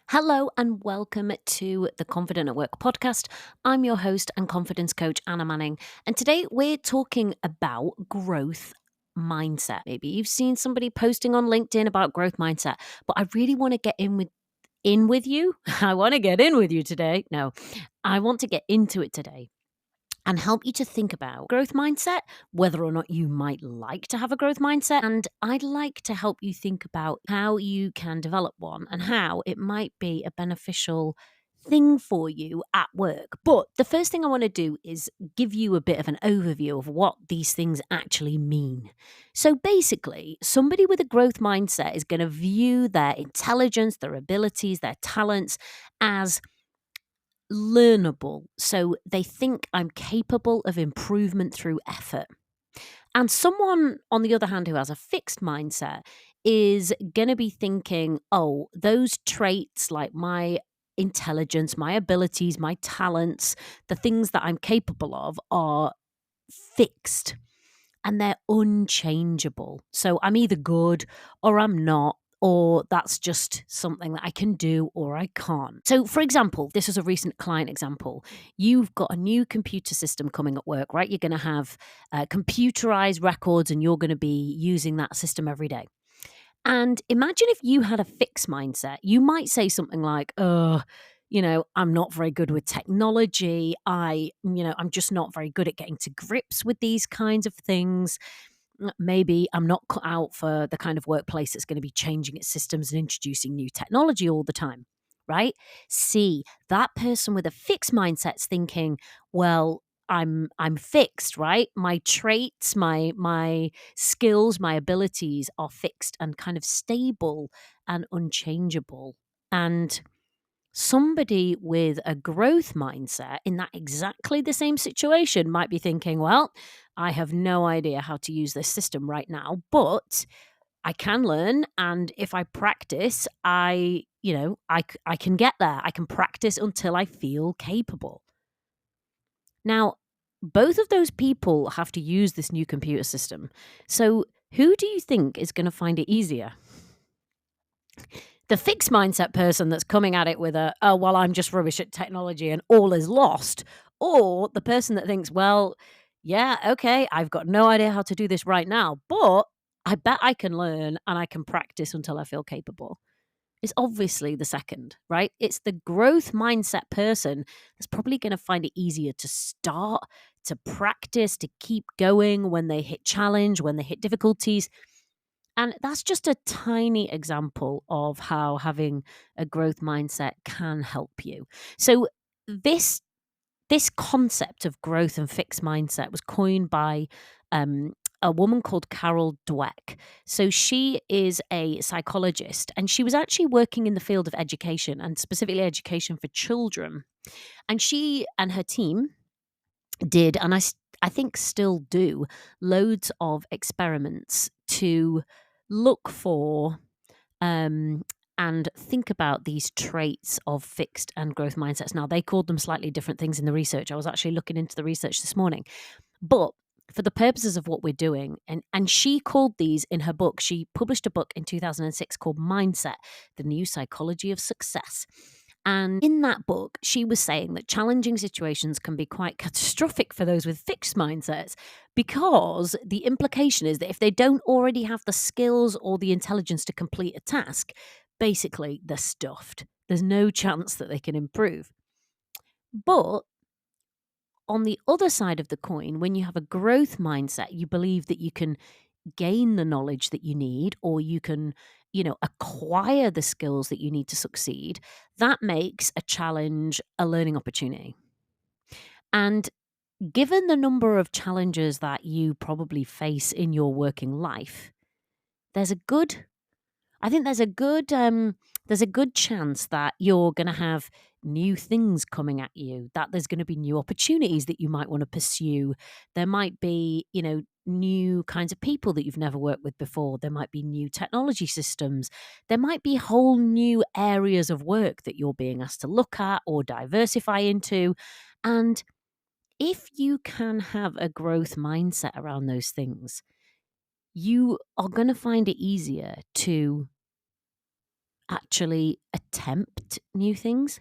Hello and welcome to the Confident at Work podcast. I'm your host and confidence coach, Anna Manning. And today we're talking about growth mindset. Maybe you've seen somebody posting on LinkedIn about growth mindset, but I really want to get in with you. I want to get in with you today. No, I want to get into it today and help you to think about growth mindset, whether or not you might like to have a growth mindset. And I'd like to help you think about how you can develop one and how it might be a beneficial thing for you at work. But the first thing I want to do is give you a bit of an overview of what these things actually mean. So basically, somebody with a growth mindset is going to view their intelligence, their abilities, their talents as learnable. So they think I'm capable of improvement through effort. And someone, on the other hand, who has a fixed mindset is going to be thinking, oh, those traits like my intelligence, my abilities, my talents, the things that I'm capable of are fixed and they're unchangeable. So I'm either good or I'm not, or that's just something that I can do or I can't. So, for example, this is a recent client example. You've got a new computer system coming at work, right? You're going to have computerized records and you're going to be using that system every day. And imagine if you had a fixed mindset, you might say something like, I'm not very good with technology. I'm just not very good at getting to grips with these kinds of things. Maybe I'm not cut out for the kind of workplace that's going to be changing its systems and introducing new technology all the time, right? See, that person with a fixed mindset's thinking, well, I'm fixed, right? My traits, my skills, my abilities are fixed and kind of stable and unchangeable. And somebody with a growth mindset in that exactly the same situation might be thinking, well, I have no idea how to use this system right now, but I can learn. And if I practice, I can get there. I can practice until I feel capable. Now, both of those people have to use this new computer system. So who do you think is going to find it easier? The fixed mindset person that's coming at it with oh, well, I'm just rubbish at technology and all is lost. Or the person that thinks, well, yeah, okay, I've got no idea how to do this right now, but I bet I can learn and I can practice until I feel capable. It's obviously the second, right? It's the growth mindset person that's probably going to find it easier to start, to practice, to keep going when they hit challenge, when they hit difficulties. And that's just a tiny example of how having a growth mindset can help you. So this this concept of growth and fixed mindset was coined by a woman called Carol Dweck. So she is a psychologist and she was actually working in the field of education and specifically education for children. And she and her team did, and I think still do, loads of experiments to look for and think about these traits of fixed and growth mindsets. Now, they called them slightly different things in the research. I was actually looking into the research this morning. But for the purposes of what we're doing, and she called these in her book, she published a book in 2006 called Mindset, The New Psychology of Success. And in that book, she was saying that challenging situations can be quite catastrophic for those with fixed mindsets because the implication is that if they don't already have the skills or the intelligence to complete a task, basically they're stuffed. There's no chance that they can improve. But on the other side of the coin, when you have a growth mindset, you believe that you can gain the knowledge that you need or you can, acquire the skills that you need to succeed. That makes a challenge a learning opportunity. And given the number of challenges that you probably face in your working life, there's a good I think there's a good chance that you're going to have new things coming at you, that there's going to be new opportunities that you might want to pursue. There might be, new kinds of people that you've never worked with before. There might be new technology systems. There might be whole new areas of work that you're being asked to look at or diversify into. And if you can have a growth mindset around those things, you are going to find it easier to actually attempt new things.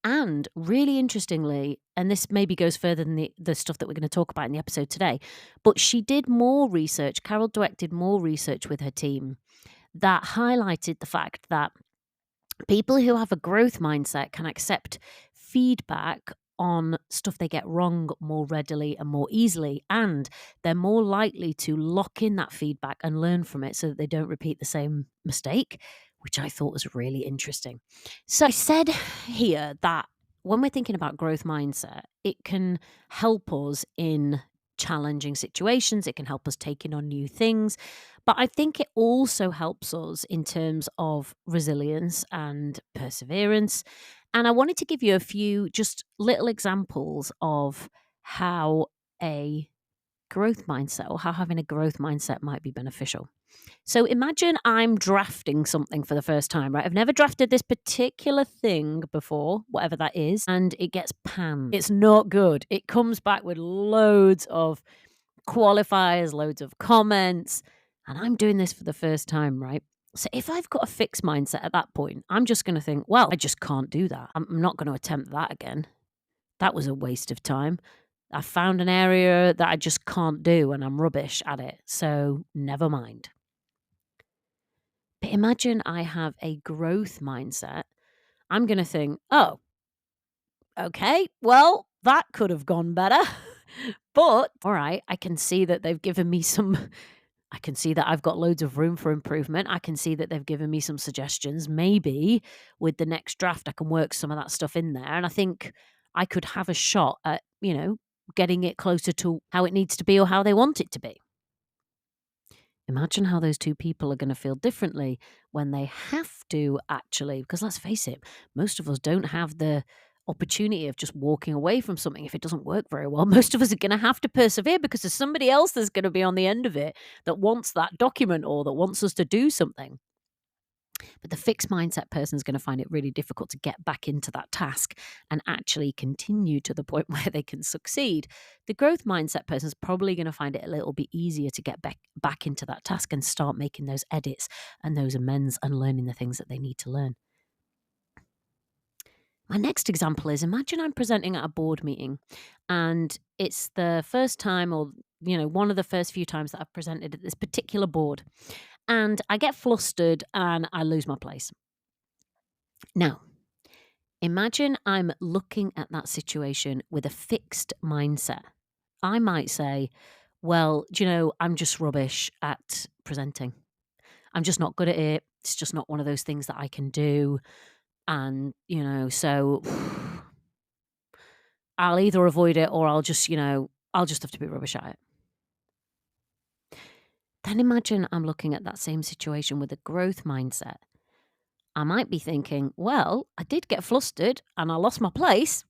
And really interestingly, and this maybe goes further than the stuff that we're going to talk about in the episode today, but she did more research. Carol Dweck did more research with her team that highlighted the fact that people who have a growth mindset can accept feedback on stuff they get wrong more readily and more easily, and they're more likely to lock in that feedback and learn from it so that they don't repeat the same mistake, which I thought was really interesting. So I said here that when we're thinking about growth mindset, it can help us in challenging situations, it can help us taking on new things, but I think it also helps us in terms of resilience and perseverance. And I wanted to give you a few just little examples of how a growth mindset or how having a growth mindset might be beneficial. So imagine I'm drafting something for the first time, right? I've never drafted this particular thing before, whatever that is, and it gets panned. It's not good. It comes back with loads of qualifiers, loads of comments, and I'm doing this for the first time, right? So if I've got a fixed mindset at that point, I'm just going to think, well, I just can't do that. I'm not going to attempt that again. That was a waste of time. I found an area that I just can't do and I'm rubbish at it. So never mind. But imagine I have a growth mindset. I'm going to think, oh, okay, well, that could have gone better. But all right, I can see that they've given me some I can see that I've got loads of room for improvement. I can see that they've given me some suggestions. Maybe with the next draft, I can work some of that stuff in there. And I think I could have a shot at, getting it closer to how it needs to be or how they want it to be. Imagine how those two people are going to feel differently when they have to actually, because let's face it, most of us don't have the opportunity of just walking away from something if it doesn't work very well. Most of us are going to have to persevere because there's somebody else that's going to be on the end of it that wants that document or that wants us to do something. But the fixed mindset person is going to find it really difficult to get back into that task and actually continue to the point where they can succeed. The growth mindset person is probably going to find it a little bit easier to get back into that task and start making those edits and those amends and learning the things that they need to learn. My next example is imagine I'm presenting at a board meeting and it's the first time or one of the first few times that I've presented at this particular board, and I get flustered and I lose my place. Now, imagine I'm looking at that situation with a fixed mindset. I might say, well, I'm just rubbish at presenting. I'm just not good at it. It's just not one of those things that I can do. And, so I'll either avoid it or I'll just have to be rubbish at it. Then imagine I'm looking at that same situation with a growth mindset. I might be thinking, well, I did get flustered and I lost my place.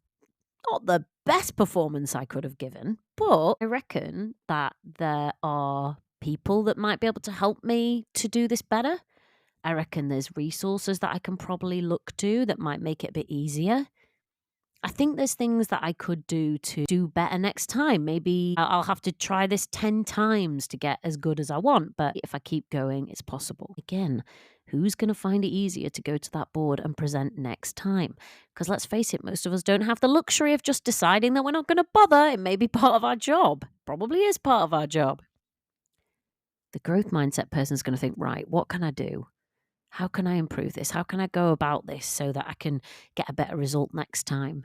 Not the best performance I could have given, but I reckon that there are people that might be able to help me to do this better. I reckon there's resources that I can probably look to that might make it a bit easier. I think there's things that I could do to do better next time. Maybe I'll have to try this 10 times to get as good as I want, but if I keep going, it's possible. Again, who's going to find it easier to go to that board and present next time? Because let's face it, most of us don't have the luxury of just deciding that we're not going to bother. It may be part of our job. Probably is part of our job. The growth mindset person is going to think, right, what can I do? How can I improve this? How can I go about this so that I can get a better result next time?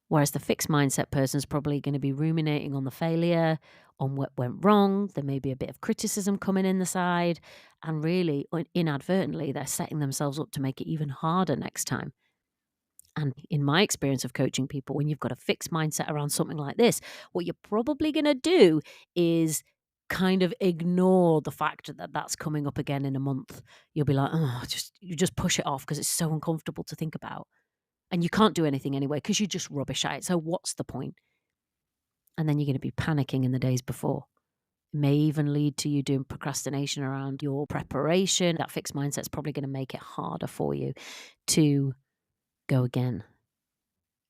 Whereas the fixed mindset person is probably going to be ruminating on the failure, on what went wrong. There may be a bit of criticism coming in the side, and really, inadvertently, they're setting themselves up to make it even harder next time. And in my experience of coaching people, when you've got a fixed mindset around something like this, what you're probably going to do is kind of ignore the fact that that's coming up again in a month. You'll be like, oh, you just push it off because it's so uncomfortable to think about. And you can't do anything anyway because you're just rubbish at it. So what's the point? And then you're going to be panicking in the days before. It may even lead to you doing procrastination around your preparation. That fixed mindset's probably going to make it harder for you to go again.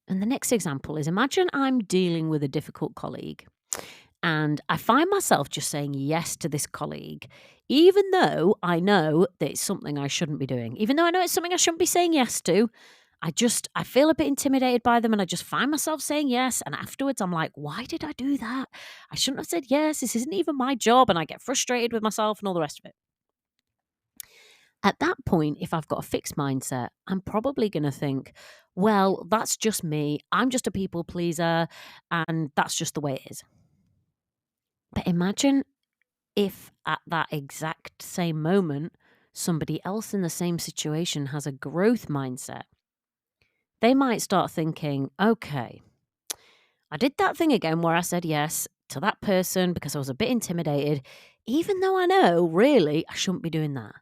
And the next example is imagine I'm dealing with a difficult colleague And I find myself just saying yes to this colleague, even though I know that it's something I shouldn't be doing. Even though I know it's something I shouldn't be saying yes to, I feel a bit intimidated by them and I just find myself saying yes. And afterwards, I'm like, why did I do that? I shouldn't have said yes. This isn't even my job. And I get frustrated with myself and all the rest of it. At that point, if I've got a fixed mindset, I'm probably going to think, well, that's just me. I'm just a people pleaser. And that's just the way it is. But imagine if at that exact same moment, somebody else in the same situation has a growth mindset. They might start thinking, okay, I did that thing again where I said yes to that person because I was a bit intimidated, even though I know really I shouldn't be doing that.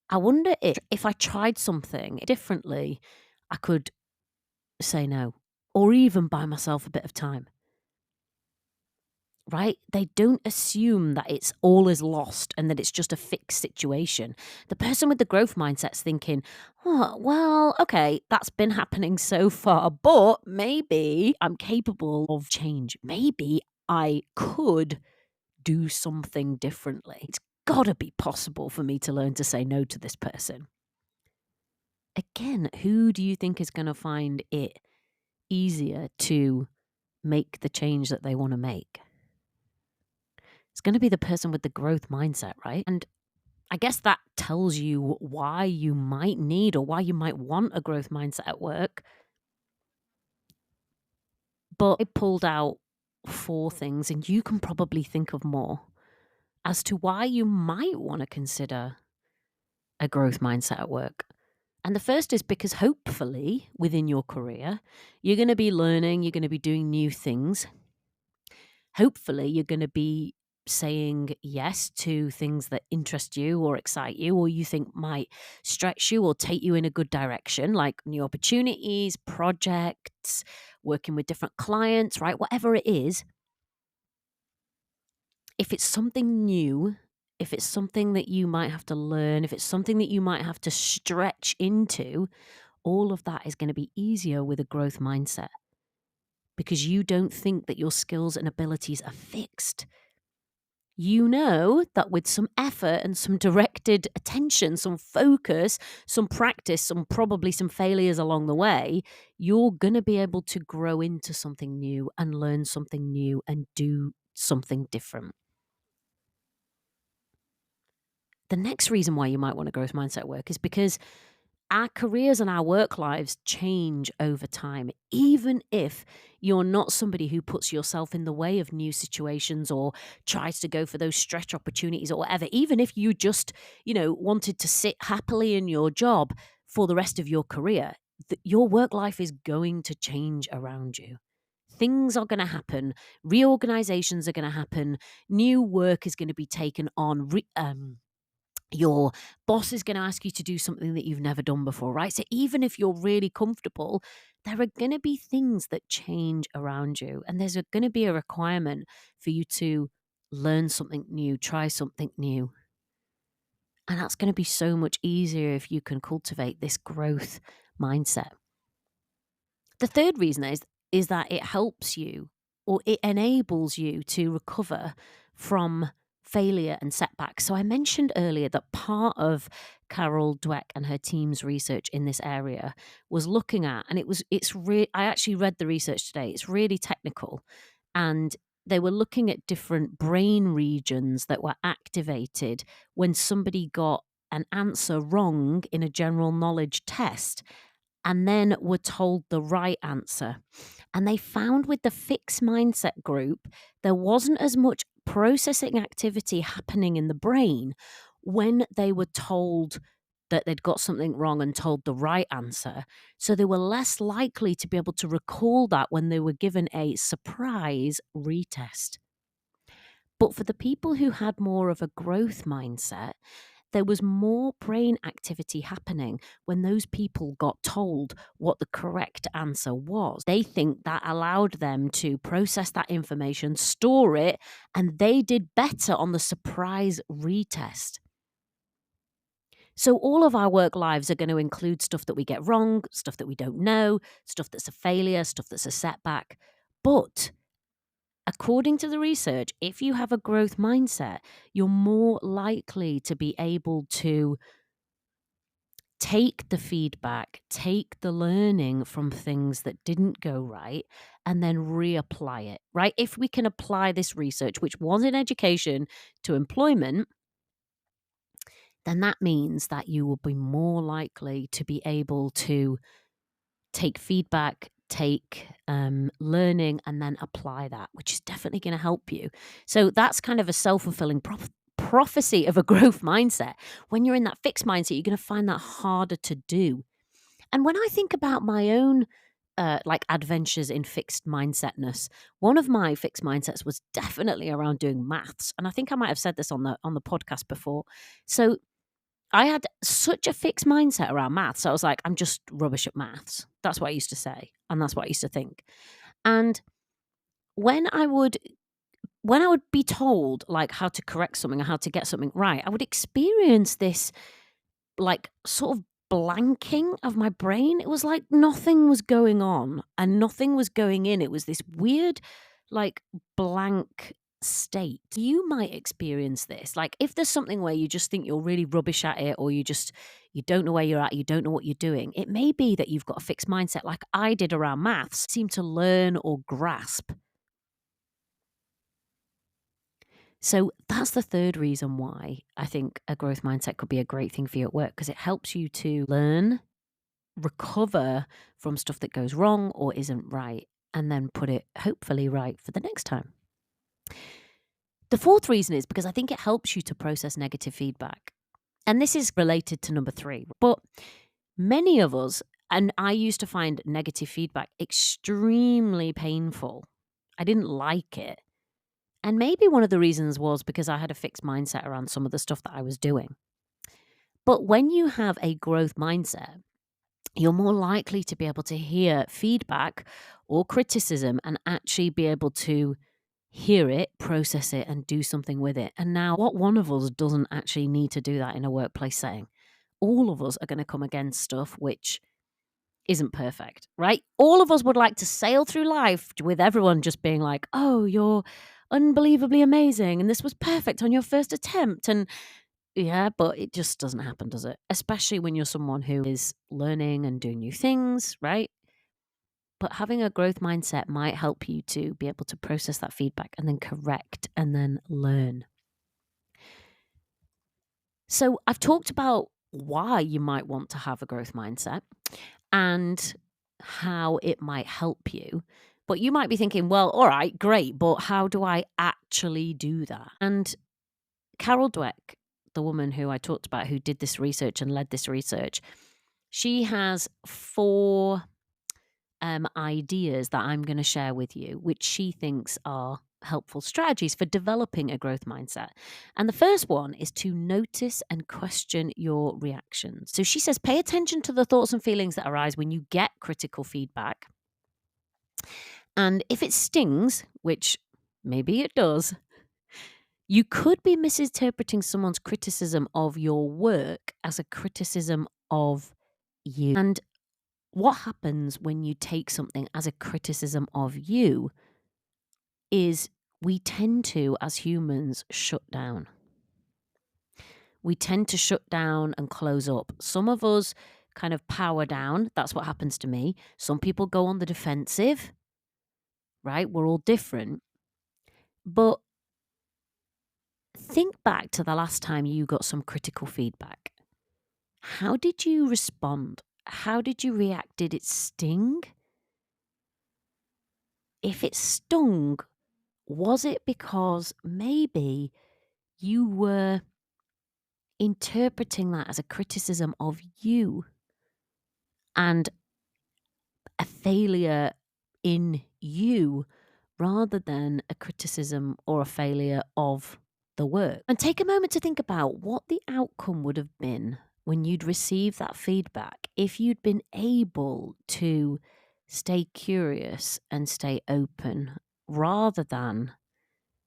I wonder if I tried something differently, I could say no or even buy myself a bit of time. Right? They don't assume that it's all is lost and that it's just a fixed situation. The person with the growth mindset's thinking, oh, well, okay, that's been happening so far, but maybe I'm capable of change. Maybe I could do something differently. It's got to be possible for me to learn to say no to this person. Again, who do you think is going to find it easier to make the change that they want to make? It's going to be the person with the growth mindset, right? And I guess that tells you why you might need or why you might want a growth mindset at work. But I pulled out 4 things, and you can probably think of more as to why you might want to consider a growth mindset at work. And the first is because hopefully within your career, you're going to be learning, you're going to be doing new things. Hopefully, you're going to be saying yes to things that interest you or excite you or you think might stretch you or take you in a good direction, like new opportunities, projects, working with different clients, right? Whatever it is, if it's something new, if it's something that you might have to learn, if it's something that you might have to stretch into, all of that is going to be easier with a growth mindset because you don't think that your skills and abilities are fixed. You know that with some effort and some directed attention, some focus, some practice, probably some failures along the way, you're going to be able to grow into something new and learn something new and do something different. The next reason why you might want a growth mindset work is because our careers and our work lives change over time. Even if you're not somebody who puts yourself in the way of new situations or tries to go for those stretch opportunities or whatever, even if you just, wanted to sit happily in your job for the rest of your career, your work life is going to change around you. Things are going to happen. Reorganizations are going to happen. New work is going to be taken on. Your boss is going to ask you to do something that you've never done before, right? So even if you're really comfortable, there are going to be things that change around you. And there's going to be a requirement for you to learn something new, try something new. And that's going to be so much easier if you can cultivate this growth mindset. The third reason is that it helps you or it enables you to recover from failure and setbacks. So I mentioned earlier that part of Carol Dweck and her team's research in this area was looking at, and I actually read the research today. It's really technical, and they were looking at different brain regions that were activated when somebody got an answer wrong in a general knowledge test and then were told the right answer. And they found with the fixed mindset group, there wasn't as much processing activity happening in the brain when they were told that they'd got something wrong and told the right answer. So they were less likely to be able to recall that when they were given a surprise retest. But for the people who had more of a growth mindset, there was more brain activity happening when those people got told what the correct answer was. They think that allowed them to process that information, store it, and they did better on the surprise retest. So all of our work lives are going to include stuff that we get wrong, stuff that we don't know, stuff that's a failure, stuff that's a setback. But according to the research, if you have a growth mindset, you're more likely to be able to take the feedback, take the learning from things that didn't go right, and then reapply it, right? If we can apply this research, which was in education, to employment, then that means that you will be more likely to be able to take feedback, take learning, and then apply that, which is definitely going to help you. So that's kind of a self-fulfilling prophecy of a growth mindset. When you're in that fixed mindset, you're going to find that harder to do. And when I think about my own like adventures in fixed mindsetness, one of my fixed mindsets was definitely around doing maths, and I think I might have said this on the podcast before. So I had such a fixed mindset around maths. I was like, I'm just rubbish at maths. That's what I used to say, and that's what I used to think. And when I would be told like how to correct something or how to get something right, I would experience this like sort of blanking of my brain. It was like nothing was going on and nothing was going in. It was this weird, like blank state. You might experience this. Like if there's something where you just think you're really rubbish at it, or you don't know where you're at, you don't know what you're doing. It may be that you've got a fixed mindset like I did around maths, seem to learn or grasp. So that's the third reason why I think a growth mindset could be a great thing for you at work, because it helps you to learn, recover from stuff that goes wrong or isn't right, and then put it hopefully right for the next time. The fourth reason is because I think it helps you to process negative feedback. And this is related to number 3. But many of us, and I used to find negative feedback extremely painful. I didn't like it. And maybe one of the reasons was because I had a fixed mindset around some of the stuff that I was doing. But when you have a growth mindset, you're more likely to be able to hear feedback or criticism and actually be able to hear it, process it, and do something with it. And now, what one of us doesn't actually need to do that in a workplace setting? All of us are going to come against stuff which isn't perfect, right? All of us would like to sail through life with everyone just being like, oh, you're unbelievably amazing, and this was perfect on your first attempt. And yeah, but it just doesn't happen, does it? Especially when you're someone who is learning and doing new things, right? But having a growth mindset might help you to be able to process that feedback and then correct and then learn. So I've talked about why you might want to have a growth mindset and how it might help you. But you might be thinking, well, all right, great, but how do I actually do that? And Carol Dweck, the woman who I talked about who did this research and led this research, she has 4 ideas that I'm going to share with you, which she thinks are helpful strategies for developing a growth mindset. And the first one is to notice and question your reactions. So she says, pay attention to the thoughts and feelings that arise when you get critical feedback. And if it stings, which maybe it does, you could be misinterpreting someone's criticism of your work as a criticism of you. And what happens when you take something as a criticism of you is we tend to, as humans, shut down. We tend to shut down and close up. Some of us kind of power down. That's what happens to me. Some people go on the defensive, right? We're all different. But think back to the last time you got some critical feedback. How did you respond? How did you react? Did it sting? If it stung, was it because maybe you were interpreting that as a criticism of you and a failure in you rather than a criticism or a failure of the work? And take a moment to think about what the outcome would have been when you'd received that feedback if you'd been able to stay curious and stay open rather than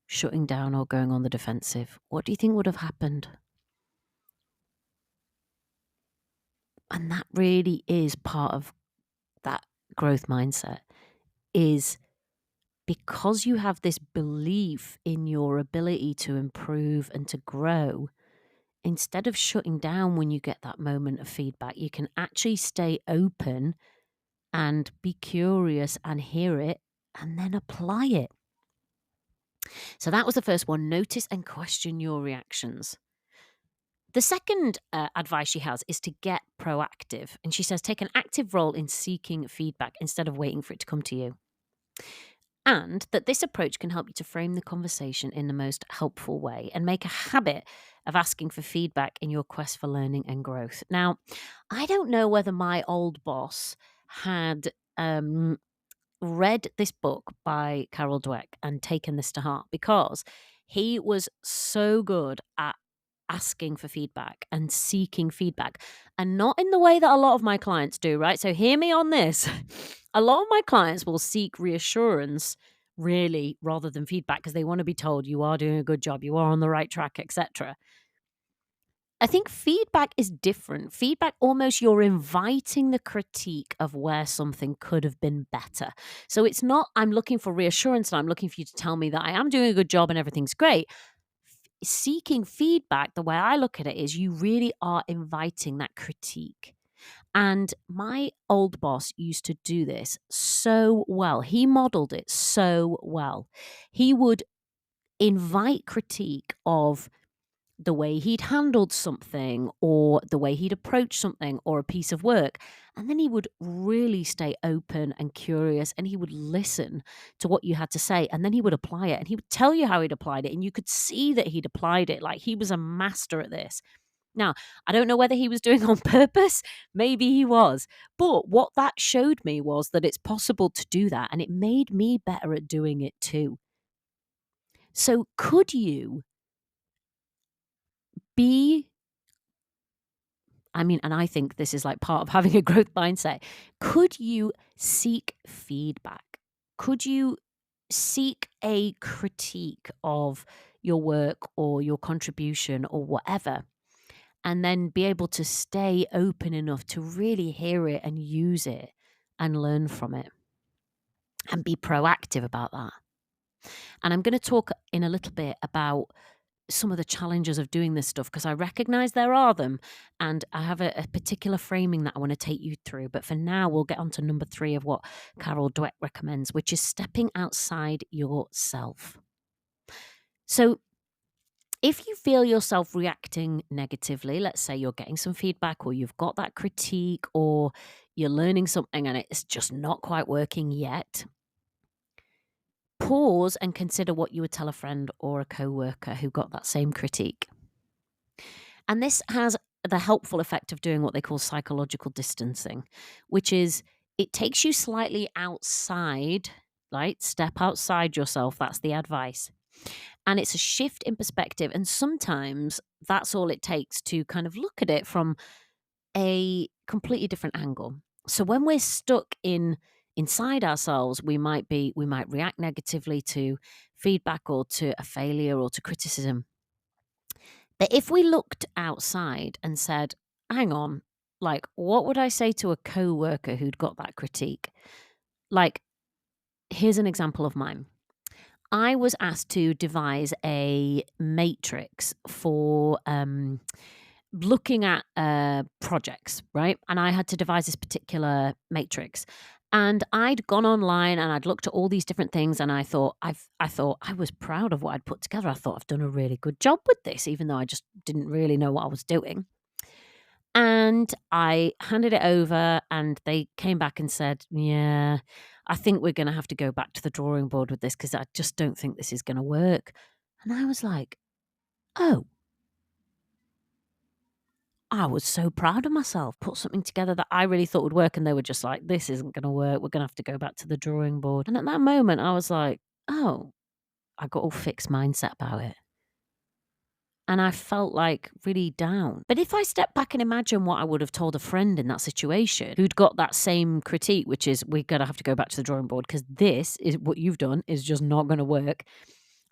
shutting down or going on the defensive. What do you think would have happened? And that really is part of that growth mindset, is because you have this belief in your ability to improve and to grow, instead of shutting down when you get that moment of feedback, you can actually stay open and be curious and hear it and then apply it. So that was the first one. Notice and question your reactions. The second advice she has is to get proactive. And she says, take an active role in seeking feedback instead of waiting for it to come to you. And that this approach can help you to frame the conversation in the most helpful way and make a habit of asking for feedback in your quest for learning and growth. Now, I don't know whether my old boss had read this book by Carol Dweck and taken this to heart, because he was so good at asking for feedback and seeking feedback, and not in the way that a lot of my clients do, right? So hear me on this. A lot of my clients will seek reassurance really rather than feedback, because they want to be told you are doing a good job, you are on the right track, etc. I think feedback is different. Feedback, almost you're inviting the critique of where something could have been better. So it's not, I'm looking for reassurance and I'm looking for you to tell me that I am doing a good job and everything's great. Seeking feedback, the way I look at it, is you really are inviting that critique. And my old boss used to do this so well. He modeled it so well. He would invite critique of the way he'd handled something or the way he'd approached something or a piece of work. And then he would really stay open and curious, and he would listen to what you had to say, and then he would apply it, and he would tell you how he'd applied it. And you could see that he'd applied it. Like, he was a master at this. Now, I don't know whether he was doing on purpose. Maybe he was. But what that showed me was that it's possible to do that. And it made me better at doing it too. So could you be, and I think this is like part of having a growth mindset. Could you seek feedback? Could you seek a critique of your work or your contribution or whatever, and then be able to stay open enough to really hear it and use it and learn from it and be proactive about that? And I'm going to talk in a little bit about some of the challenges of doing this stuff, because I recognize there are them, and I have a particular framing that I want to take you through. But for now, we'll get on to number 3 of what Carol Dweck recommends, which is stepping outside yourself. So if you feel yourself reacting negatively, let's say you're getting some feedback or you've got that critique or you're learning something and it's just not quite working yet, pause and consider what you would tell a friend or a coworker who got that same critique. And this has the helpful effect of doing what they call psychological distancing, which is it takes you slightly outside, right? Step outside yourself. That's the advice. And it's a shift in perspective. And sometimes that's all it takes to kind of look at it from a completely different angle. So when we're stuck inside ourselves, we might react negatively to feedback or to a failure or to criticism. But if we looked outside and said, hang on, like, what would I say to a coworker who'd got that critique? Like, here's an example of mine. I was asked to devise a matrix for looking at projects, right? And I had to devise this particular matrix. And I'd gone online and I'd looked at all these different things, and I thought I was proud of what I'd put together. I thought I've done a really good job with this, even though I just didn't really know what I was doing. And I handed it over, and they came back and said, yeah, I think we're going to have to go back to the drawing board with this, because I just don't think this is going to work. And I was like, oh, I was so proud of myself, put something together that I really thought would work, and they were just like, this isn't going to work. We're going to have to go back to the drawing board. And at that moment, I was like, oh, I got all fixed mindset about it. And I felt like really down. But if I step back and imagine what I would have told a friend in that situation who'd got that same critique, which is, we're going to have to go back to the drawing board because this is what you've done is just not going to work,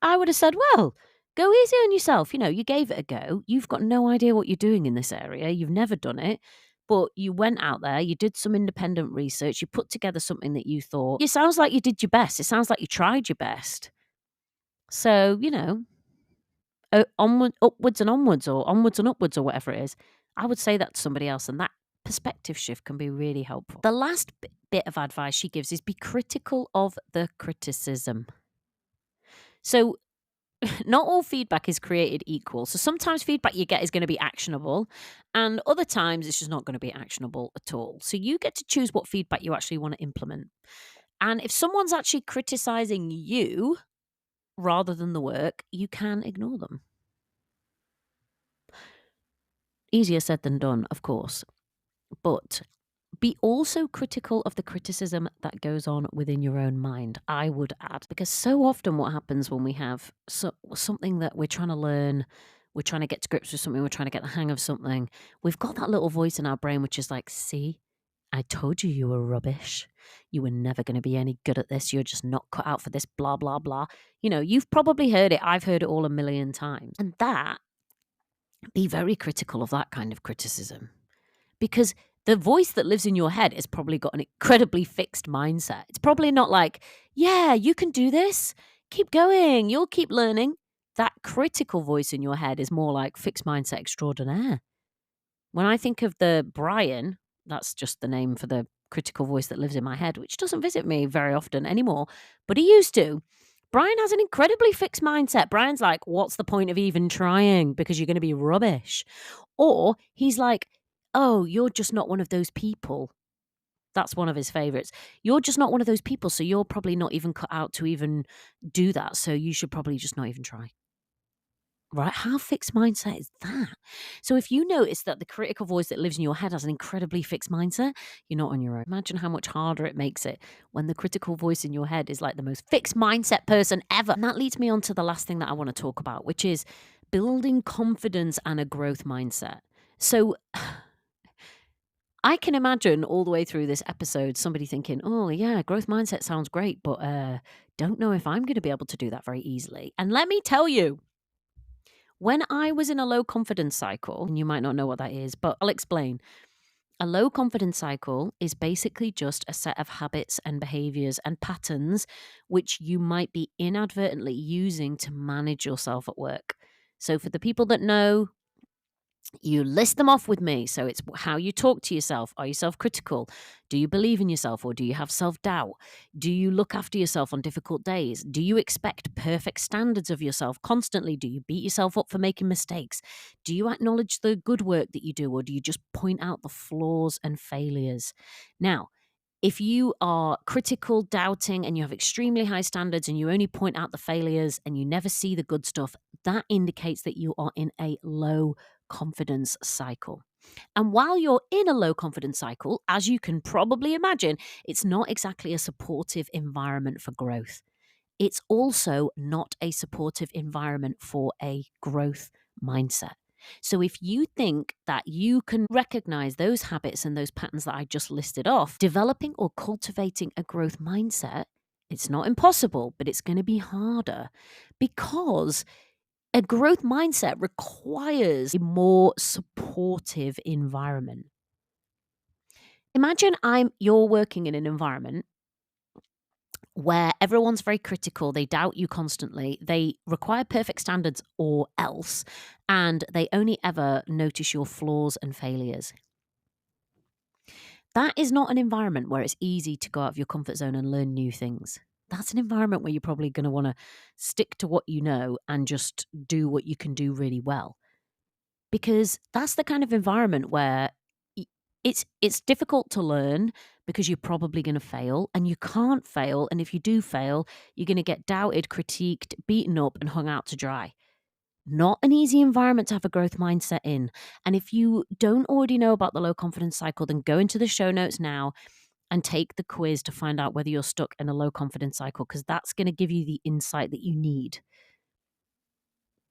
I would have said, well, go easy on yourself. You know, you gave it a go. You've got no idea what you're doing in this area. You've never done it. but you went out there, you did some independent research, you put together something that you thought, it sounds like you did your best. It sounds like you tried your best. So, upwards and onwards, or onwards and upwards, or whatever it is. I would say that to somebody else, and that perspective shift can be really helpful. The last bit of advice she gives is be critical of the criticism. So, not all feedback is created equal. So sometimes feedback you get is going to be actionable, and other times it's just not going to be actionable at all. So you get to choose what feedback you actually want to implement. And if someone's actually criticizing you rather than the work, you can ignore them. Easier said than done, of course. But be also critical of the criticism that goes on within your own mind, I would add. Because so often what happens when we have something that we're trying to learn, we're trying to get to grips with something, we're trying to get the hang of something, we've got that little voice in our brain which is like, see, I told you were rubbish. You were never going to be any good at this. You're just not cut out for this, blah, blah, blah. You've probably heard it. I've heard it all a million times. And be very critical of that kind of criticism. Because the voice that lives in your head has probably got an incredibly fixed mindset. It's probably not like, yeah, you can do this. Keep going. You'll keep learning. That critical voice in your head is more like fixed mindset extraordinaire. When I think of the Brian, that's just the name for the critical voice that lives in my head, which doesn't visit me very often anymore, but he used to. Brian has an incredibly fixed mindset. Brian's like, what's the point of even trying? Because you're going to be rubbish. Or he's like, oh, you're just not one of those people. That's one of his favorites. You're just not one of those people, so you're probably not even cut out to even do that. So you should probably just not even try. Right? How fixed mindset is that? So if you notice that the critical voice that lives in your head has an incredibly fixed mindset, you're not on your own. Imagine how much harder it makes it when the critical voice in your head is like the most fixed mindset person ever. And that leads me on to the last thing that I want to talk about, which is building confidence and a growth mindset. So I can imagine all the way through this episode somebody thinking, oh, yeah, growth mindset sounds great, but don't know if I'm going to be able to do that very easily. And let me tell you, when I was in a low confidence cycle, and you might not know what that is, but I'll explain. A low confidence cycle is basically just a set of habits and behaviors and patterns which you might be inadvertently using to manage yourself at work. So, for the people that know, you list them off with me. So it's how you talk to yourself. Are you self-critical? Do you believe in yourself, or do you have self-doubt? Do you look after yourself on difficult days? Do you expect perfect standards of yourself constantly? Do you beat yourself up for making mistakes? Do you acknowledge the good work that you do, or do you just point out the flaws and failures? Now, if you are critical, doubting, and you have extremely high standards and you only point out the failures and you never see the good stuff, that indicates that you are in a low confidence cycle. And while you're in a low confidence cycle, as you can probably imagine, it's not exactly a supportive environment for growth. It's also not a supportive environment for a growth mindset. So if you think that you can recognize those habits and those patterns that I just listed off, developing or cultivating a growth mindset, it's not impossible, but it's going to be harder because a growth mindset requires a more supportive environment. Imagine you're working in an environment where everyone's very critical, they doubt you constantly, they require perfect standards or else, and they only ever notice your flaws and failures. That is not an environment where it's easy to go out of your comfort zone and learn new things. That's an environment where you're probably going to want to stick to what you know and just do what you can do really well. Because that's the kind of environment where it's difficult to learn because you're probably going to fail, and you can't fail. And if you do fail, you're going to get doubted, critiqued, beaten up, and hung out to dry. Not an easy environment to have a growth mindset in. And if you don't already know about the low confidence cycle, then go into the show notes now and take the quiz to find out whether you're stuck in a low confidence cycle, because that's going to give you the insight that you need.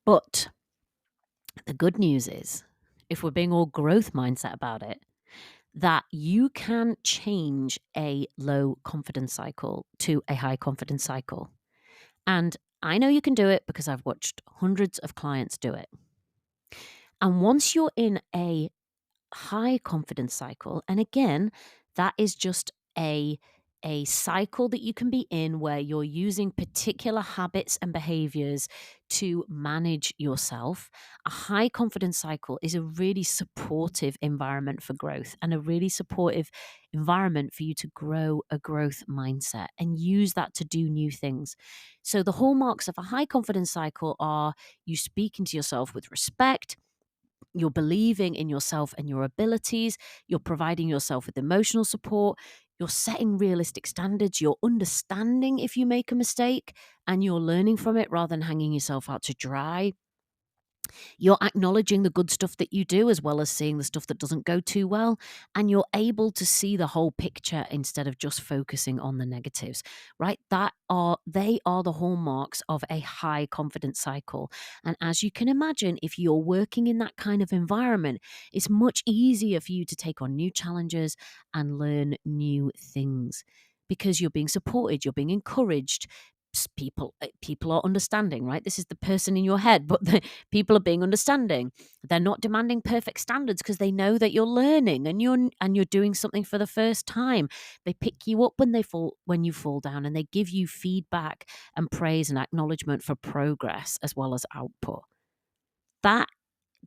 But the good news is, if we're being all growth mindset about it, that you can change a low confidence cycle to a high confidence cycle. And I know you can do it because I've watched hundreds of clients do it. And once you're in a high confidence cycle. And again, that is just a cycle that you can be in where you're using particular habits and behaviors to manage yourself. A high confidence cycle is a really supportive environment for growth and a really supportive environment for you to grow a growth mindset and use that to do new things. So, the hallmarks of a high confidence cycle are you speaking to yourself with respect, you're believing in yourself and your abilities, you're providing yourself with emotional support, you're setting realistic standards, you're understanding if you make a mistake, and you're learning from it rather than hanging yourself out to dry. You're acknowledging the good stuff that you do as well as seeing the stuff that doesn't go too well. And you're able to see the whole picture instead of just focusing on the negatives, right? They are the hallmarks of a high confidence cycle. And as you can imagine, if you're working in that kind of environment, it's much easier for you to take on new challenges and learn new things because you're being supported, you're being encouraged. People are understanding, right? This is the person in your head, but people are being understanding. They're not demanding perfect standards because they know that you're learning and you're doing something for the first time. They pick you up when you fall down, and they give you feedback and praise and acknowledgement for progress as well as output. That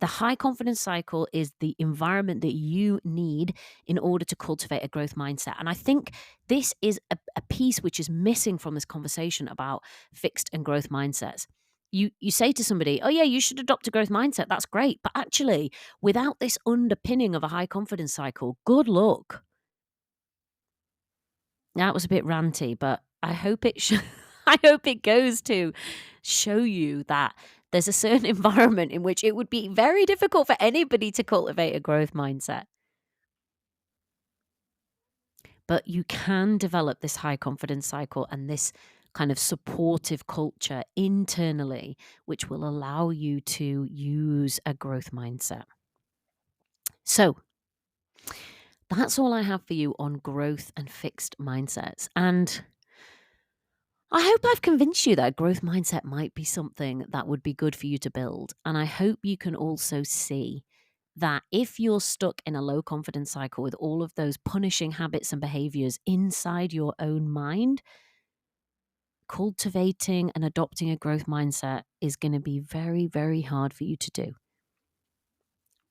the high confidence cycle is the environment that you need in order to cultivate a growth mindset. And I think this is a piece which is missing from this conversation about fixed and growth mindsets. You say to somebody, oh, yeah, you should adopt a growth mindset. That's great. But actually, without this underpinning of a high confidence cycle, good luck. Now, it was a bit ranty, but I hope I hope it goes to show you that there's a certain environment in which it would be very difficult for anybody to cultivate a growth mindset. But you can develop this high confidence cycle and this kind of supportive culture internally, which will allow you to use a growth mindset. So, that's all I have for you on growth and fixed mindsets. And I hope I've convinced you that a growth mindset might be something that would be good for you to build. And I hope you can also see that if you're stuck in a low confidence cycle with all of those punishing habits and behaviors inside your own mind, cultivating and adopting a growth mindset is going to be very, very hard for you to do.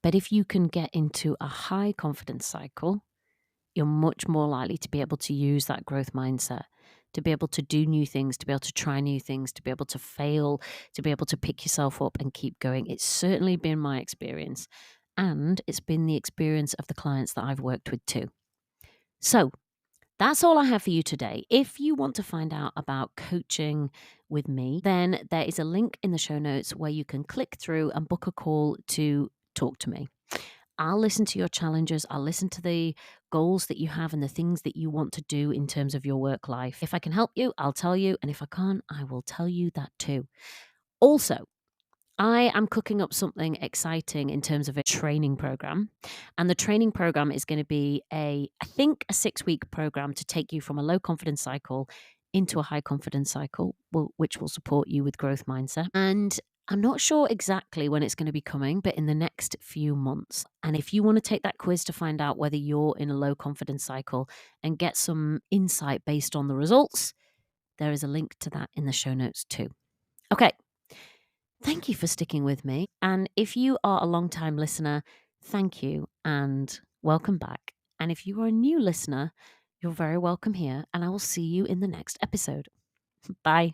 But if you can get into a high confidence cycle, you're much more likely to be able to use that growth mindset, to be able to do new things, to be able to try new things, to be able to fail, to be able to pick yourself up and keep going. It's certainly been my experience. And it's been the experience of the clients that I've worked with too. So that's all I have for you today. If you want to find out about coaching with me, then there is a link in the show notes where you can click through and book a call to talk to me. I'll listen to your challenges. I'll listen to the goals that you have and the things that you want to do in terms of your work life. If I can help you, I'll tell you. And if I can't, I will tell you that too. Also, I am cooking up something exciting in terms of a training program. And the training program is going to be I think, a 6-week program to take you from a low confidence cycle into a high confidence cycle, which will support you with growth mindset. And I'm not sure exactly when it's going to be coming, but in the next few months. And if you want to take that quiz to find out whether you're in a low confidence cycle and get some insight based on the results, there is a link to that in the show notes too. Okay. Thank you for sticking with me. And if you are a long-time listener, thank you and welcome back. And if you are a new listener, you're very welcome here. And I will see you in the next episode. Bye.